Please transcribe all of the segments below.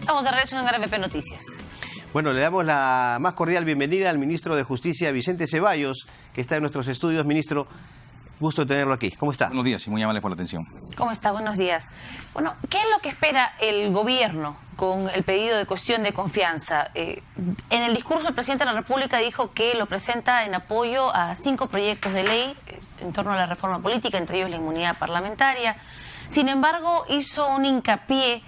Vamos de regreso en RPP Noticias. Bueno, le damos la más cordial bienvenida al ministro de Justicia, Vicente Ceballos, que está en nuestros estudios. Ministro, gusto de tenerlo aquí. ¿Cómo está? Buenos días y muy amable por la atención. ¿Cómo está? Buenos días. Bueno, ¿qué es lo que espera el gobierno con el pedido de cuestión de confianza? En el discurso, el presidente de la República dijo que lo presenta en apoyo a 5 proyectos de ley en torno a la reforma política, entre ellos la inmunidad parlamentaria. Sin embargo, hizo un hincapié,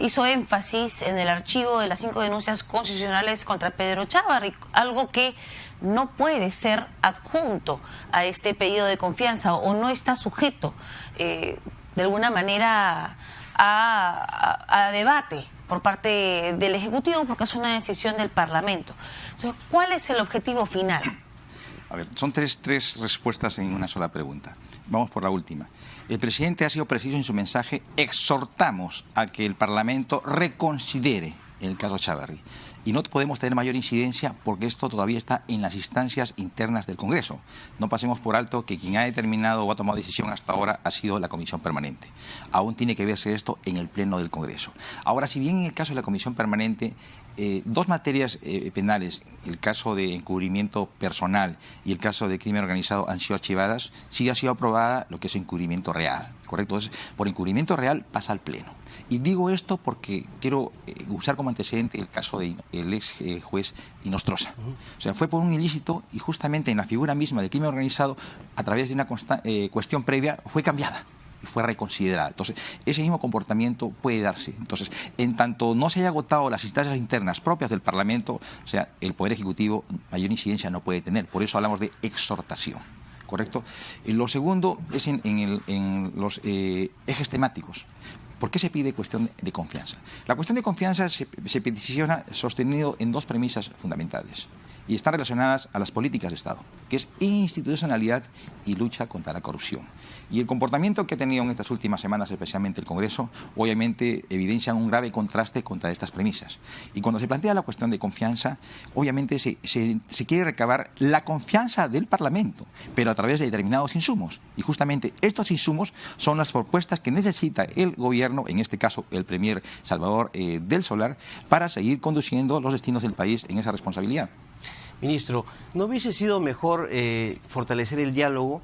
hizo énfasis en el archivo de las 5 denuncias constitucionales contra Pedro Chávarri, algo que no puede ser adjunto a este pedido de confianza o no está sujeto de alguna manera a debate por parte del Ejecutivo, porque es una decisión del Parlamento. Entonces, ¿cuál es el objetivo final? A ver, son tres respuestas en una sola pregunta. Vamos por la última. El presidente ha sido preciso en su mensaje. Exhortamos a que el Parlamento reconsidere el caso Chávarri. Y no podemos tener mayor incidencia porque esto todavía está en las instancias internas del Congreso. No pasemos por alto que quien ha determinado o ha tomado decisión hasta ahora ha sido la Comisión Permanente. Aún tiene que verse esto en el Pleno del Congreso. Ahora, si bien en el caso de la Comisión Permanente, 2 materias penales, el caso de encubrimiento personal y el caso de crimen organizado han sido archivadas, sí ha sido aprobada lo que es encubrimiento real, ¿correcto? Entonces, por encubrimiento real pasa al Pleno. Y digo esto porque quiero usar como antecedente el caso del ex juez Inostroza. O sea, fue por un ilícito y justamente en la figura misma del crimen organizado, a través de una cuestión previa, fue cambiada y fue reconsiderada. Entonces, ese mismo comportamiento puede darse. Entonces, en tanto no se haya agotado las instancias internas propias del Parlamento, o sea, el Poder Ejecutivo mayor incidencia no puede tener. Por eso hablamos de exhortación. ¿Correcto? Lo segundo es en los ejes temáticos. ¿Por qué se pide cuestión de confianza? La cuestión de confianza se peticiona sostenido en 2 premisas fundamentales y están relacionadas a las políticas de Estado, que es institucionalidad y lucha contra la corrupción. Y el comportamiento que ha tenido en estas últimas semanas, especialmente el Congreso, obviamente evidencia un grave contraste contra estas premisas. Y cuando se plantea la cuestión de confianza, obviamente se quiere recabar la confianza del Parlamento, pero a través de determinados insumos. Y justamente estos insumos son las propuestas que necesita el Gobierno, en este caso el Premier Salvador del Solar, para seguir conduciendo los destinos del país en esa responsabilidad. Ministro, ¿no hubiese sido mejor fortalecer el diálogo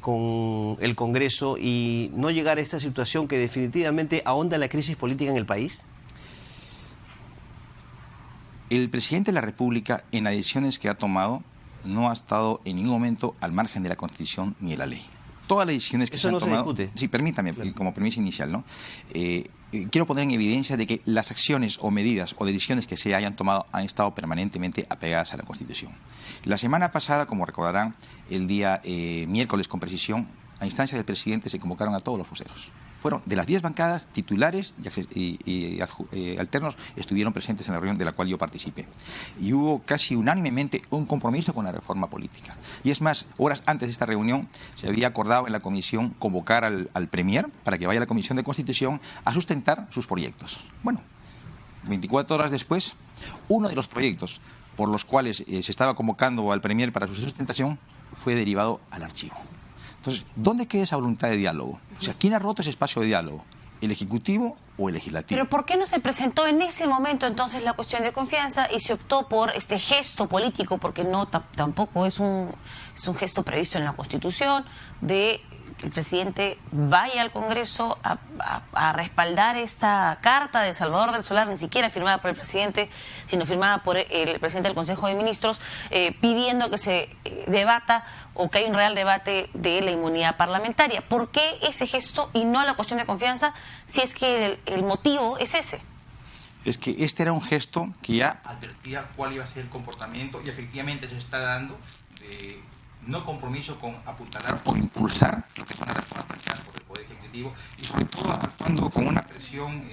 con el Congreso y no llegar a esta situación que definitivamente ahonda la crisis política en el país? El presidente de la República, en las decisiones que ha tomado, no ha estado en ningún momento al margen de la Constitución ni de la ley. Todas las decisiones que se han tomado... discute. Sí, permítame, claro, como premisa inicial, ¿no? Quiero poner en evidencia de que las acciones o medidas o decisiones que se hayan tomado han estado permanentemente apegadas a la Constitución. La semana pasada, como recordarán, el día miércoles con precisión, a instancia del presidente se convocaron a todos los voceros. Fueron de las 10 bancadas, titulares y alternos estuvieron presentes en la reunión de la cual yo participé. Y hubo casi unánimemente un compromiso con la reforma política. Y es más, horas antes de esta reunión se había acordado en la comisión convocar al Premier para que vaya a la Comisión de Constitución a sustentar sus proyectos. Bueno, 24 horas después, uno de los proyectos por los cuales se estaba convocando al Premier para su sustentación fue derivado al archivo. Entonces, ¿dónde queda esa voluntad de diálogo? O sea, ¿quién ha roto ese espacio de diálogo? ¿El Ejecutivo o el Legislativo? Pero ¿por qué no se presentó en ese momento entonces la cuestión de confianza y se optó por este gesto político? Porque no tampoco es un gesto previsto en la Constitución de que el presidente vaya al Congreso a respaldar esta carta de Salvador del Solar, ni siquiera firmada por el presidente, sino firmada por el presidente del Consejo de Ministros, pidiendo que se debata o que haya un real debate de la inmunidad parlamentaria. ¿Por qué ese gesto y no la cuestión de confianza si es que el motivo es ese? Es que este era un gesto que ya advertía cuál iba a ser el comportamiento y efectivamente se está dando de no compromiso con apuntalar o impulsar lo que son las reformas planteadas por el Poder Ejecutivo y sobre todo actuando con una presión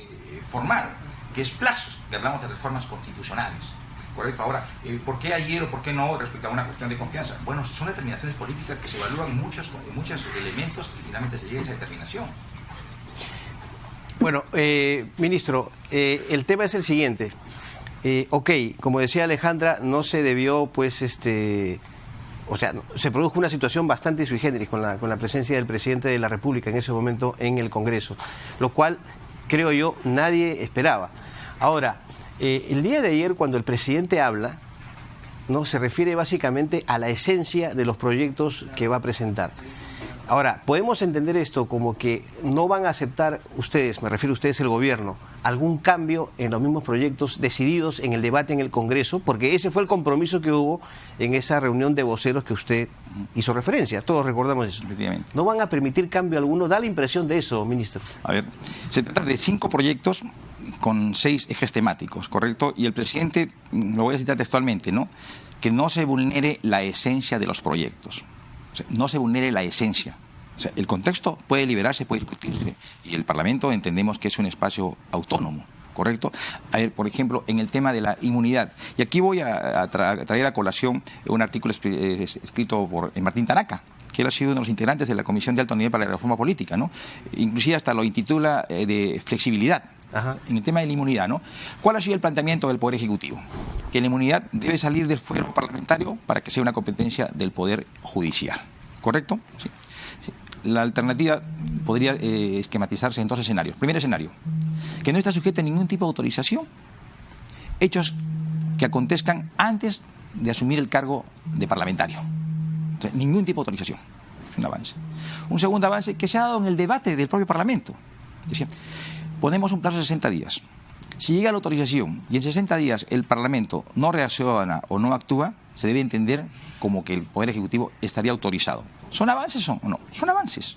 formal, que es plazos, que hablamos de reformas constitucionales. Correcto. Ahora, ¿por qué ayer o por qué no respecto a una cuestión de confianza? Bueno, son determinaciones políticas que se evalúan muchos elementos y finalmente se llega a esa determinación. Bueno, ministro, el tema es el siguiente. Ok, como decía Alejandra, no se debió, pues, o sea, se produjo una situación bastante sui generis con la presencia del presidente de la República en ese momento en el Congreso, lo cual, creo yo, nadie esperaba. Ahora, el día de ayer, cuando el presidente habla, ¿no?, se refiere básicamente a la esencia de los proyectos que va a presentar. Ahora, podemos entender esto como que no van a aceptar ustedes, me refiero a ustedes, el gobierno, algún cambio en los mismos proyectos decididos en el debate en el Congreso, porque ese fue el compromiso que hubo en esa reunión de voceros que usted hizo referencia. Todos recordamos eso. Efectivamente. ¿No van a permitir cambio alguno? Da la impresión de eso, ministro. A ver, se trata de 5 proyectos con 6 ejes temáticos, ¿correcto? Y el presidente, lo voy a citar textualmente, ¿no?, que no se vulnere la esencia de los proyectos. O sea, no se vulnere la esencia. O sea, el contexto puede liberarse, puede discutirse, y el Parlamento entendemos que es un espacio autónomo, ¿correcto? A ver, por ejemplo, en el tema de la inmunidad, y aquí voy a traer a colación un artículo escrito por Martín Tanaka, que él ha sido uno de los integrantes de la Comisión de Alto Nivel para la Reforma Política, ¿no? Inclusive hasta lo intitula de flexibilidad. Ajá. En el tema de la inmunidad, ¿no? ¿Cuál ha sido el planteamiento del Poder Ejecutivo? Que la inmunidad debe salir del fuero parlamentario para que sea una competencia del Poder Judicial, ¿correcto? Sí. Sí. La alternativa podría esquematizarse en 2 escenarios. Primer escenario, que no está sujeta a ningún tipo de autorización, hechos que acontezcan antes de asumir el cargo de parlamentario. O sea, ningún tipo de autorización. Es un avance. Un segundo avance que se ha dado en el debate del propio Parlamento. Decía, ponemos un plazo de 60 días. Si llega la autorización y en 60 días el Parlamento no reacciona o no actúa, se debe entender como que el Poder Ejecutivo estaría autorizado. ¿Son avances o no? Son avances.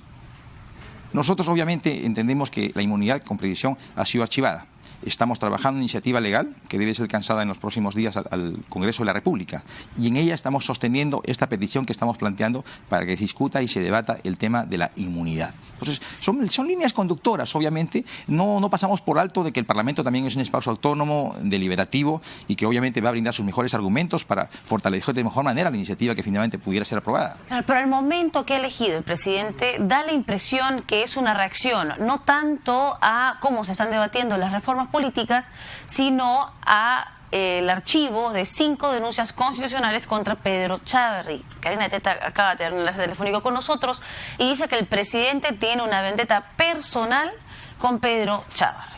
Nosotros obviamente entendemos que la inmunidad con previsión ha sido archivada. Estamos trabajando en iniciativa legal que debe ser alcanzada en los próximos días al Congreso de la República, y en ella estamos sosteniendo esta petición que estamos planteando para que se discuta y se debata el tema de la inmunidad. Entonces, son líneas conductoras, obviamente. No pasamos por alto de que el Parlamento también es un espacio autónomo, deliberativo, y que obviamente va a brindar sus mejores argumentos para fortalecer de mejor manera la iniciativa que finalmente pudiera ser aprobada. Claro, pero el momento que ha elegido el presidente da la impresión que es una reacción, no tanto a cómo se están debatiendo las reformas políticas, sino a el archivo de 5 denuncias constitucionales contra Pedro Chávarri. Karina Teta acaba de tener un enlace telefónico con nosotros y dice que el presidente tiene una vendetta personal con Pedro Chávarri.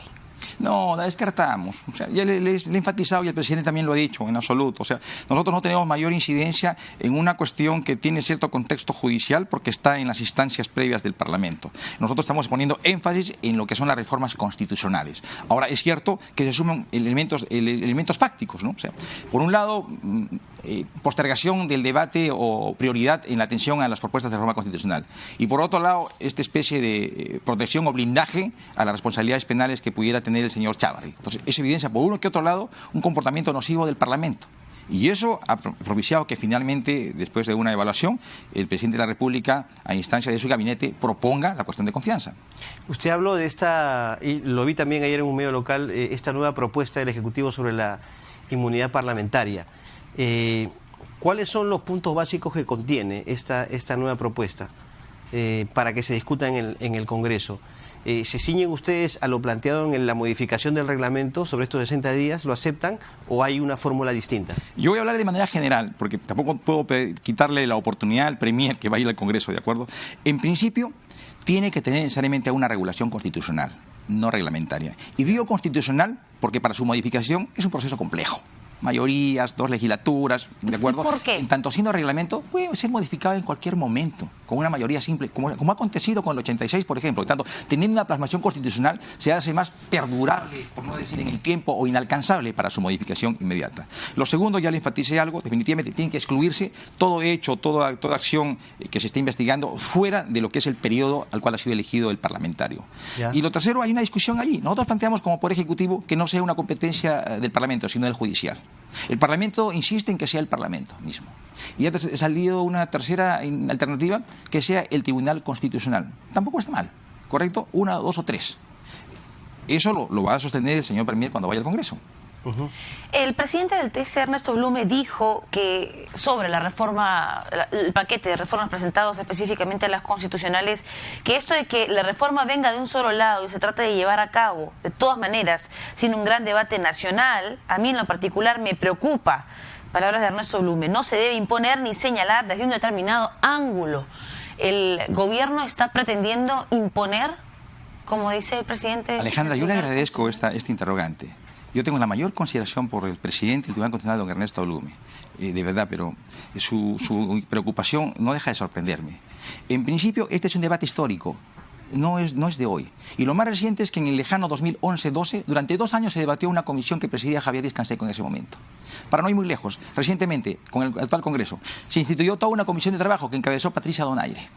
No, la descartamos. O sea, ya le he enfatizado, y el presidente también lo ha dicho, en absoluto. O sea, nosotros no tenemos mayor incidencia en una cuestión que tiene cierto contexto judicial porque está en las instancias previas del Parlamento. Nosotros estamos poniendo énfasis en lo que son las reformas constitucionales. Ahora, es cierto que se suman elementos fácticos, ¿no? O sea, por un lado, postergación del debate o prioridad en la atención a las propuestas de reforma constitucional. Y por otro lado, esta especie de protección o blindaje a las responsabilidades penales que pudiera tener el señor Chávarri. Entonces, eso evidencia, por uno que otro lado, un comportamiento nocivo del Parlamento. Y eso ha propiciado que finalmente, después de una evaluación, el presidente de la República, a instancia de su gabinete, proponga la cuestión de confianza. Usted habló de esta, y lo vi también ayer en un medio local, esta nueva propuesta del Ejecutivo sobre la inmunidad parlamentaria. ¿Cuáles son los puntos básicos que contiene esta nueva propuesta para que se discuta en el Congreso? ¿Se ciñen ustedes a lo planteado en la modificación del reglamento sobre estos 60 días? ¿Lo aceptan o hay una fórmula distinta? Yo voy a hablar de manera general, porque tampoco puedo quitarle la oportunidad al Premier que va a ir al Congreso, ¿de acuerdo? En principio, tiene que tener necesariamente una regulación constitucional, no reglamentaria. Y digo constitucional porque para su modificación es un proceso complejo. Mayorías, 2 legislaturas, ¿de acuerdo? ¿Por qué? En tanto siendo reglamento, puede ser modificado en cualquier momento, con una mayoría simple, como ha acontecido con el 86, por ejemplo. En tanto, teniendo una plasmación constitucional, se hace más perdurable, por no decir en el tiempo, o inalcanzable para su modificación inmediata. Lo segundo, ya le enfaticé algo, definitivamente tiene que excluirse todo hecho, toda acción que se esté investigando fuera de lo que es el periodo al cual ha sido elegido el parlamentario. ¿Ya? Y lo tercero, hay una discusión allí. Nosotros planteamos como Poder Ejecutivo que no sea una competencia del Parlamento, sino del judicial. El Parlamento insiste en que sea el Parlamento mismo. Y ha salido una tercera alternativa, que sea el Tribunal Constitucional. Tampoco está mal, ¿correcto? 1, 2 o 3. Eso lo va a sostener el señor Premier cuando vaya al Congreso. El presidente del TC, Ernesto Blume, dijo que sobre la reforma, el paquete de reformas presentados específicamente a las constitucionales, que esto de que la reforma venga de un solo lado y se trate de llevar a cabo de todas maneras sin un gran debate nacional, a mí en lo particular me preocupa. Palabras de Ernesto Blume: no se debe imponer ni señalar desde un determinado ángulo. ¿El gobierno está pretendiendo imponer, como dice el presidente? Alejandra, yo le agradezco este interrogante. Yo tengo la mayor consideración por el presidente del Tribunal Constitucional, don Ernesto Blume, de verdad, pero su preocupación no deja de sorprenderme. En principio, este es un debate histórico, no es de hoy. Y lo más reciente es que en el lejano 2011-12, durante 2 años se debatió una comisión que presidía Javier Díaz-Canseco en ese momento. Para no ir muy lejos, recientemente, con el actual Congreso, se instituyó toda una comisión de trabajo que encabezó Patricia Donaire.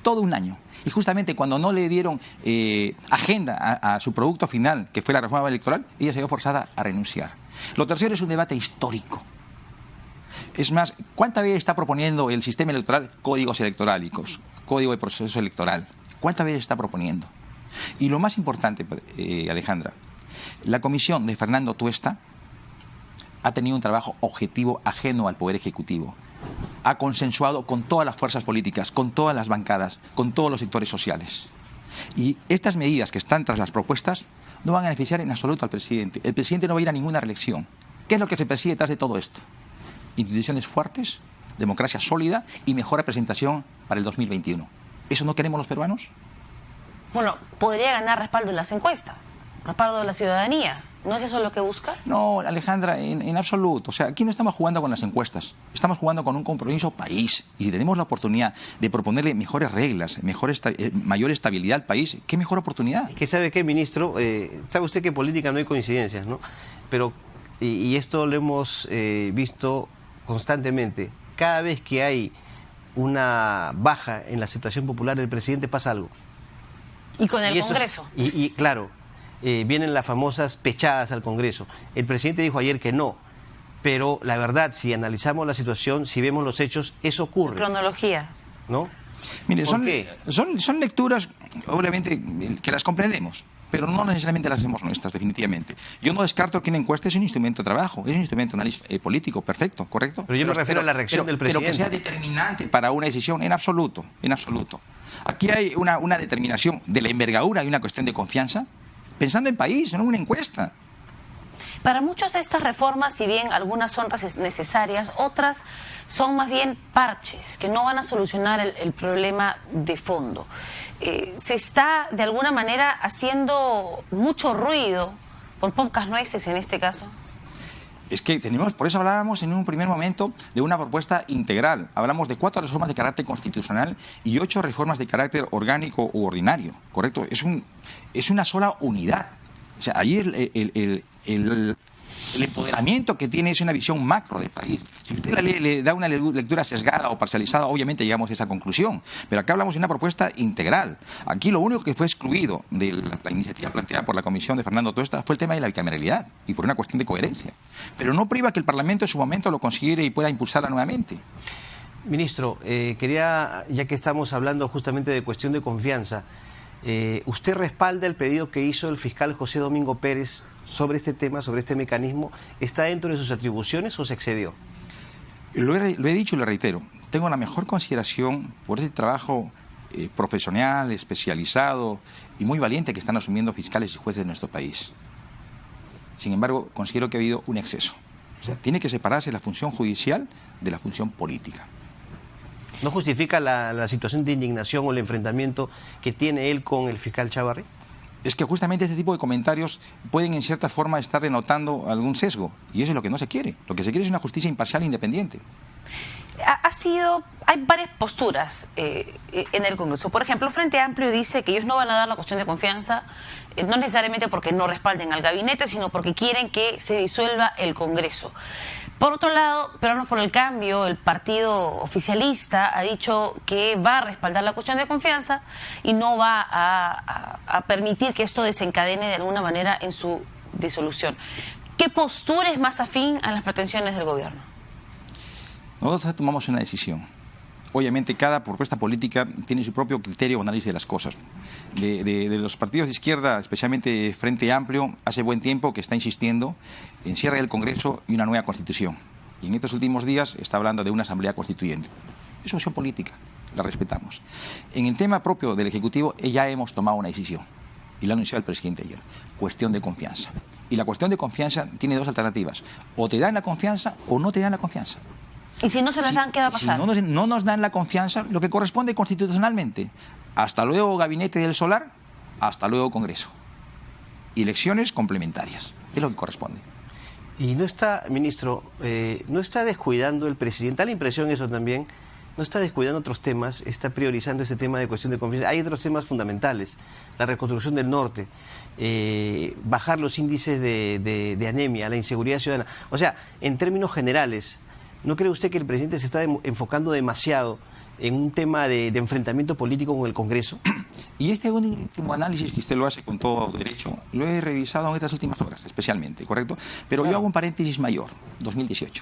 Todo un año. Y justamente cuando no le dieron agenda a su producto final, que fue la reforma electoral, ella se vio forzada a renunciar. Lo tercero es un debate histórico. Es más, ¿cuántas veces está proponiendo el sistema electoral códigos electorálicos, código de proceso electoral? ¿Cuántas veces está proponiendo? Y lo más importante, Alejandra, la comisión de Fernando Tuesta ha tenido un trabajo objetivo ajeno al Poder Ejecutivo. Ha consensuado con todas las fuerzas políticas, con todas las bancadas, con todos los sectores sociales. Y estas medidas que están tras las propuestas no van a beneficiar en absoluto al presidente. El presidente no va a ir a ninguna reelección. ¿Qué es lo que se persigue detrás de todo esto? Instituciones fuertes, democracia sólida y mejor representación para el 2021. ¿Eso no queremos los peruanos? Bueno, podría ganar respaldo en las encuestas, respaldo de la ciudadanía. ¿No es eso lo que busca? No, Alejandra, en absoluto. O sea, aquí no estamos jugando con las encuestas. Estamos jugando con un compromiso país. Y si tenemos la oportunidad de proponerle mejores reglas, mayor estabilidad al país, ¿qué mejor oportunidad? Es que ¿sabe qué, ministro? Sabe usted que en política no hay coincidencias, ¿no? Pero, y esto lo hemos visto constantemente. Cada vez que hay una baja en la aceptación popular del presidente pasa algo. Y con el Congreso. Y claro, vienen las famosas pechadas al Congreso. El presidente dijo ayer que no, pero la verdad, si analizamos la situación, si vemos los hechos, eso ocurre. Cronología. ¿No? Mire, son lecturas, obviamente, que las comprendemos, pero no necesariamente las hacemos nuestras, definitivamente. Yo no descarto que una encuesta es un instrumento de trabajo, es un instrumento de análisis político, perfecto, correcto. Pero yo me refiero a la reacción del presidente. Pero que sea determinante para una decisión, en absoluto, en absoluto. Aquí hay una determinación de la envergadura y una cuestión de confianza, pensando en país, no en una encuesta. Para muchos de estas reformas, si bien algunas son necesarias, otras son más bien parches que no van a solucionar el problema de fondo. Se está de alguna manera haciendo mucho ruido por pocas nueces en este caso. Es que por eso hablábamos en un primer momento de una propuesta integral. Hablamos de 4 reformas de carácter constitucional y 8 reformas de carácter orgánico u ordinario, ¿correcto? Es una sola unidad. O sea, ahí el empoderamiento que tiene es una visión macro del país. Si usted le da una lectura sesgada o parcializada, obviamente llegamos a esa conclusión. Pero acá hablamos de una propuesta integral. Aquí lo único que fue excluido de la iniciativa planteada por la comisión de Fernando Tuesta fue el tema de la bicameralidad, y por una cuestión de coherencia. Pero no priva que el Parlamento en su momento lo considere y pueda impulsarla nuevamente. Ministro, quería, ya que estamos hablando justamente de cuestión de confianza, ¿usted respalda el pedido que hizo el fiscal José Domingo Pérez sobre este tema, sobre este mecanismo? ¿Está dentro de sus atribuciones o se excedió? Lo he dicho y lo reitero. Tengo la mejor consideración por ese trabajo profesional, especializado y muy valiente que están asumiendo fiscales y jueces de nuestro país. Sin embargo, considero que ha habido un exceso. O sea, tiene que separarse la función judicial de la función política. ¿No justifica la situación de indignación o el enfrentamiento que tiene él con el fiscal Chávarri? Es que justamente este tipo de comentarios pueden en cierta forma estar denotando algún sesgo, y eso es lo que no se quiere. Lo que se quiere es una justicia imparcial e independiente. Hay varias posturas en el Congreso. Por ejemplo, Frente Amplio dice que ellos no van a dar la cuestión de confianza, no necesariamente porque no respalden al gabinete, sino porque quieren que se disuelva el Congreso. Por otro lado, Peruanos por el Cambio, el partido oficialista, ha dicho que va a respaldar la cuestión de confianza y no va a permitir que esto desencadene de alguna manera en su disolución. ¿Qué postura es más afín a las pretensiones del gobierno? Nosotros tomamos una decisión. Obviamente cada propuesta política tiene su propio criterio o análisis de las cosas. De los partidos de izquierda, especialmente Frente Amplio, hace buen tiempo que está insistiendo en cierre del Congreso y una nueva Constitución. Y en estos últimos días está hablando de una Asamblea Constituyente. Es una opción política, la respetamos. En el tema propio del Ejecutivo ya hemos tomado una decisión, y la anunció el presidente ayer. Cuestión de confianza. Y la cuestión de confianza tiene 2 alternativas. O te dan la confianza o no te dan la confianza. ¿Y si no se las dan, qué va a pasar? Si no nos dan la confianza, lo que corresponde constitucionalmente. Hasta luego, Gabinete del Solar, hasta luego, Congreso. y elecciones complementarias. Es lo que corresponde. Y no está, ministro, no está descuidando el presidente, da la impresión eso también, no está descuidando otros temas, está priorizando este tema de cuestión de confianza. Hay otros temas fundamentales, la reconstrucción del norte, bajar los índices de anemia, la inseguridad ciudadana. O sea, en términos generales, ¿no cree usted que el presidente se está enfocando demasiado en un tema de enfrentamiento político con el Congreso? Y este último análisis que usted lo hace con todo derecho, lo he revisado en estas últimas horas, especialmente, ¿correcto? Pero claro, yo hago un paréntesis mayor, 2018.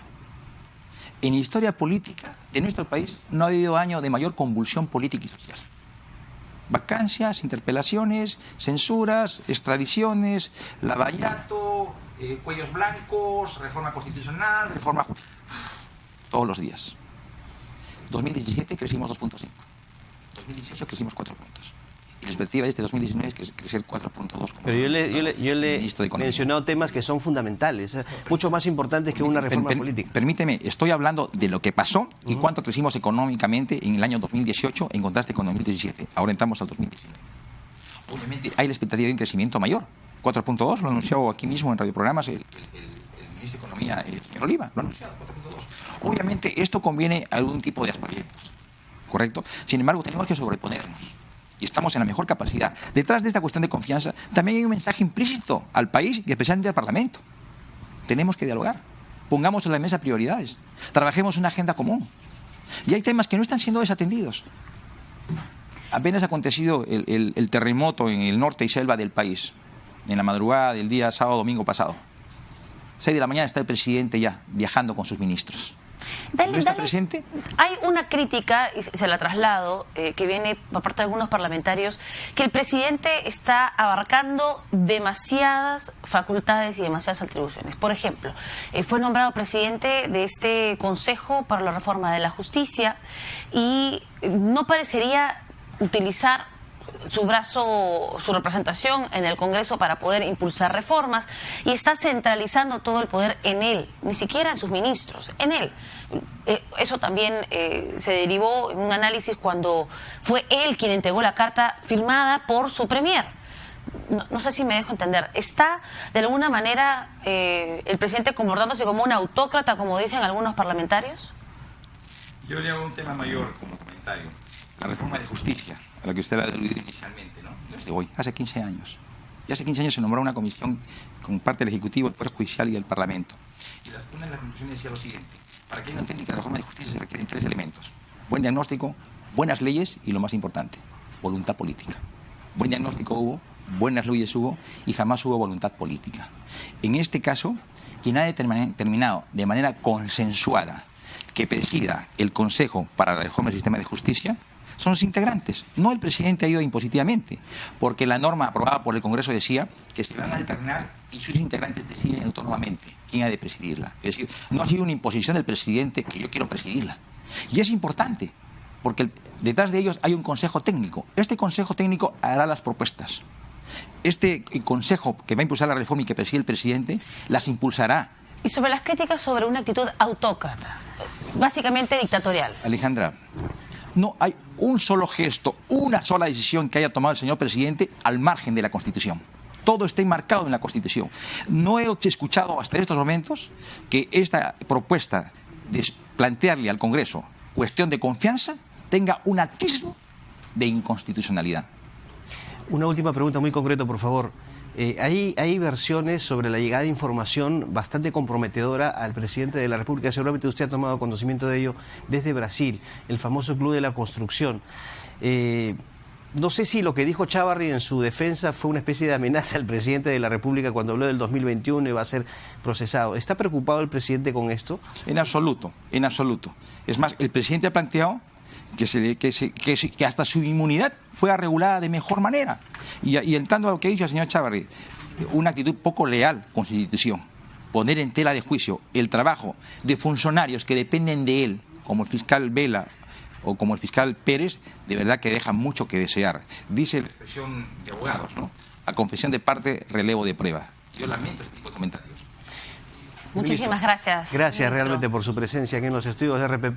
En la historia política de nuestro país no ha habido año de mayor convulsión política y social. Vacancias, interpelaciones, censuras, extradiciones, lavallato, cuellos blancos, reforma constitucional, reforma... Todos los días. 2017 crecimos 2.5. 2018 crecimos 4 puntos. Y la perspectiva de este 2019 es crecer 4.2. Pero yo le he mencionado temas que son fundamentales, mucho más importantes que una reforma política. Permíteme, estoy hablando de lo que pasó y cuánto crecimos económicamente en el año 2018 en contraste con 2017. Ahora entramos al 2019. Obviamente hay la expectativa de un crecimiento mayor. 4.2, lo anunció aquí mismo en radioprogramas el ministro de Economía, el señor Oliva, lo ha anunciado, 4.2. Obviamente esto conviene a algún tipo de aspavientos, ¿correcto? Sin embargo, tenemos que sobreponernos y estamos en la mejor capacidad. Detrás de esta cuestión de confianza también hay un mensaje implícito al país y especialmente al Parlamento. Tenemos que dialogar, pongamos en la mesa prioridades, trabajemos una agenda común. Y hay temas que no están siendo desatendidos. Apenas ha acontecido el terremoto en el norte y selva del país, en la madrugada del día sábado domingo pasado. 6 de la mañana está el presidente ya viajando con sus ministros. ¿No está presente? Hay una crítica, y se la traslado, que viene por parte de algunos parlamentarios, que el presidente está abarcando demasiadas facultades y demasiadas atribuciones. Por ejemplo, fue nombrado presidente de este Consejo para la Reforma de la Justicia y no parecería utilizar su brazo, su representación en el Congreso para poder impulsar reformas, y está centralizando todo el poder en él, ni siquiera en sus ministros, en él. Eso también se derivó en un análisis cuando fue él quien entregó la carta firmada por su premier. No sé si me dejo entender. ¿Está de alguna manera el presidente comportándose como un autócrata, como dicen algunos parlamentarios? Yo le hago un tema mayor como comentario. La reforma de justicia, a la que usted la ha aludido inicialmente, ¿no? Desde hoy, hace 15 años. Y hace 15 años se nombró una comisión con parte del Ejecutivo, el Poder Judicial y del Parlamento. Y una de las conclusiones decía lo siguiente: para que no entienda que la reforma de justicia se requieren 3 elementos: buen diagnóstico, buenas leyes y, lo más importante, voluntad política. Buen diagnóstico hubo, buenas leyes hubo y jamás hubo voluntad política. En este caso, quien ha determinado de manera consensuada que presida el Consejo para la Reforma del Sistema de Justicia son los integrantes. No el presidente ha ido impositivamente, porque la norma aprobada por el Congreso decía que se van a determinar y sus integrantes deciden autónomamente quién ha de presidirla. Es decir, no ha sido una imposición del presidente que yo quiero presidirla. Y es importante, porque detrás de ellos hay un consejo técnico. Este consejo técnico hará las propuestas. Este consejo que va a impulsar la reforma y que preside el presidente, las impulsará. Y sobre las críticas sobre una actitud autócrata, básicamente dictatorial. Alejandra, no hay un solo gesto, una sola decisión que haya tomado el señor presidente al margen de la Constitución. Todo está enmarcado en la Constitución. No he escuchado hasta estos momentos que esta propuesta de plantearle al Congreso cuestión de confianza tenga un atisbo de inconstitucionalidad. Una última pregunta muy concreta, por favor. Hay versiones sobre la llegada de información bastante comprometedora al presidente de la República. Seguramente usted ha tomado conocimiento de ello desde Brasil, el famoso Club de la Construcción. No sé si lo que dijo Chávarri en su defensa fue una especie de amenaza al presidente de la República cuando habló del 2021 y va a ser procesado. ¿Está preocupado el presidente con esto? En absoluto, en absoluto. Es más, el presidente ha planteado que hasta su inmunidad fuera regulada de mejor manera. Y entrando a lo que ha dicho el señor Chávarri, una actitud poco leal con su institución. Poner en tela de juicio el trabajo de funcionarios que dependen de él, como el fiscal Vela o como el fiscal Pérez, de verdad que deja mucho que desear. Dice la expresión de abogados, ¿no? A confesión de parte, relevo de prueba. Yo lamento este tipo de comentarios. Muchísimas gracias. Gracias ministro. Realmente por su presencia aquí en los estudios de RPP.